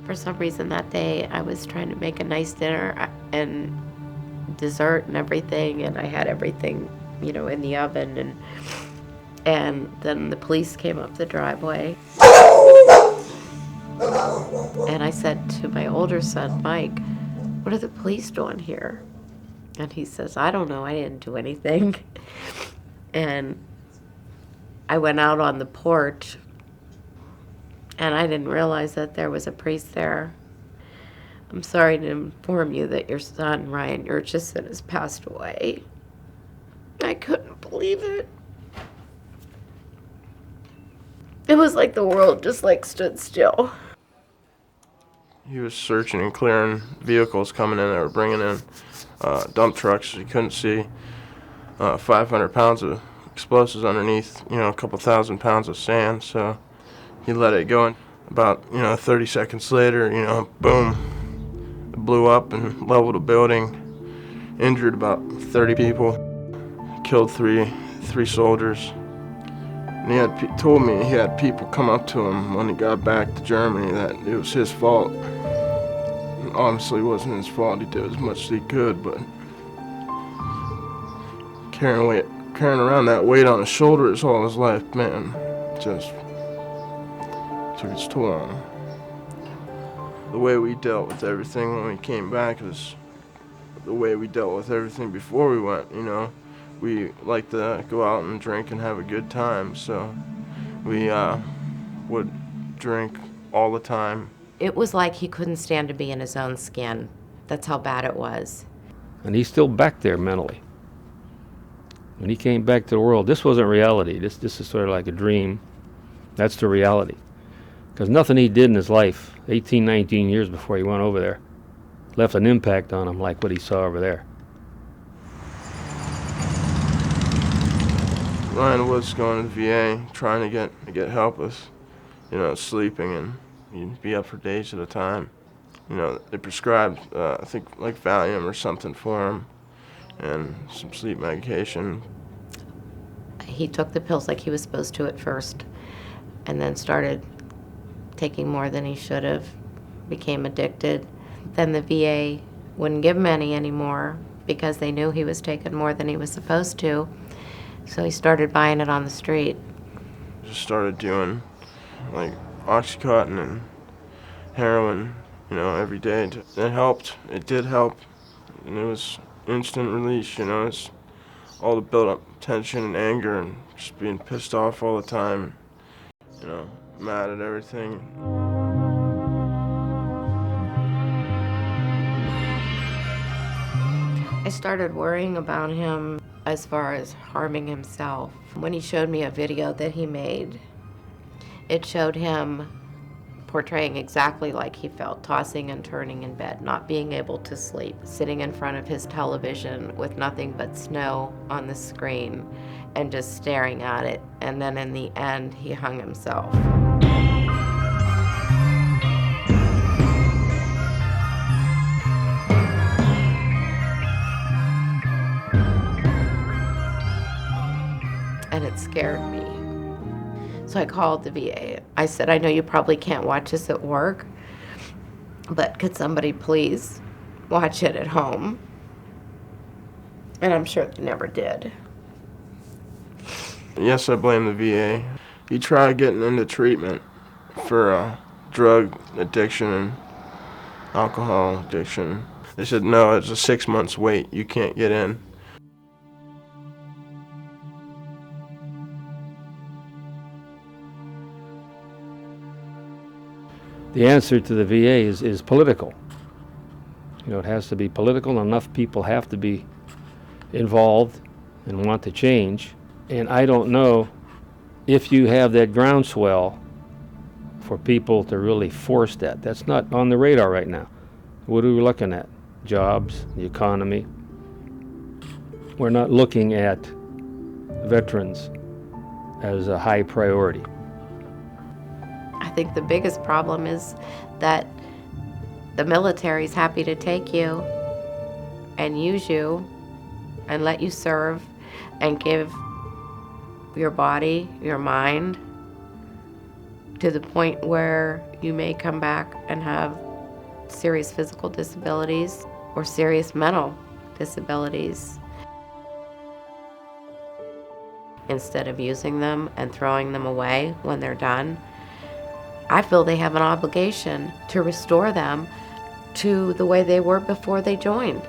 For some reason that day, I was trying to make a nice dinner and dessert and everything, and I had everything, in the oven, and then the police came up the driveway. And I said to my older son, Mike, what are the police doing here? And he says, I don't know, I didn't do anything. And I went out on the porch, and I didn't realize that there was a priest there. I'm sorry to inform you that your son, Ryan Yurchison, has passed away. I couldn't believe it. It was like the world just stood still. He was searching and clearing vehicles coming in that were bringing in dump trucks. He couldn't see 500 pounds of explosives underneath, a couple thousand pounds of sand. So he let it go, and about 30 seconds later, boom, it blew up and leveled a building, injured about 30 people, killed three soldiers. And he had told me he had people come up to him when he got back to Germany that it was his fault. And obviously it wasn't his fault. He did as much as he could, but carrying around that weight on his shoulders all his life, man, just took its toll on him. The way we dealt with everything when we came back is the way we dealt with everything before we went, We like to go out and drink and have a good time, so we would drink all the time. It was like he couldn't stand to be in his own skin. That's how bad it was. And he's still back there mentally. When he came back to the world, this wasn't reality. This is sort of like a dream. That's the reality. Because nothing he did in his life, 18, 19 years before he went over there, left an impact on him like what he saw over there. Ryan was going to the VA, trying to get help with, sleeping, and he'd be up for days at a time. They prescribed, I think, like Valium or something for him, and some sleep medication. He took the pills like he was supposed to at first, and then started taking more than he should have, became addicted. Then the VA wouldn't give him any anymore because they knew he was taking more than he was supposed to. So he started buying it on the street. Just started doing like Oxycontin and heroin, every day. It helped. It did help. And it was instant release, It's all the built up tension and anger and just being pissed off all the time, mad at everything. I started worrying about him as far as harming himself. When he showed me a video that he made, it showed him portraying exactly like he felt, tossing and turning in bed, not being able to sleep, sitting in front of his television with nothing but snow on the screen and just staring at it. And then in the end, he hung himself. And it scared me. So I called the VA. I said, I know you probably can't watch this at work, but could somebody please watch it at home? And I'm sure they never did. Yes, I blame the VA. He tried getting into treatment for drug addiction and alcohol addiction. They said, no, it's a 6 months wait. You can't get in. The answer to the VA is political. It has to be political. Enough people have to be involved and want to change. And I don't know if you have that groundswell for people to really force that. That's not on the radar right now. What are we looking at? Jobs, the economy. We're not looking at veterans as a high priority. I think the biggest problem is that the military's happy to take you and use you and let you serve and give your body, your mind, to the point where you may come back and have serious physical disabilities or serious mental disabilities. Instead of using them and throwing them away when they're done, I feel they have an obligation to restore them to the way they were before they joined.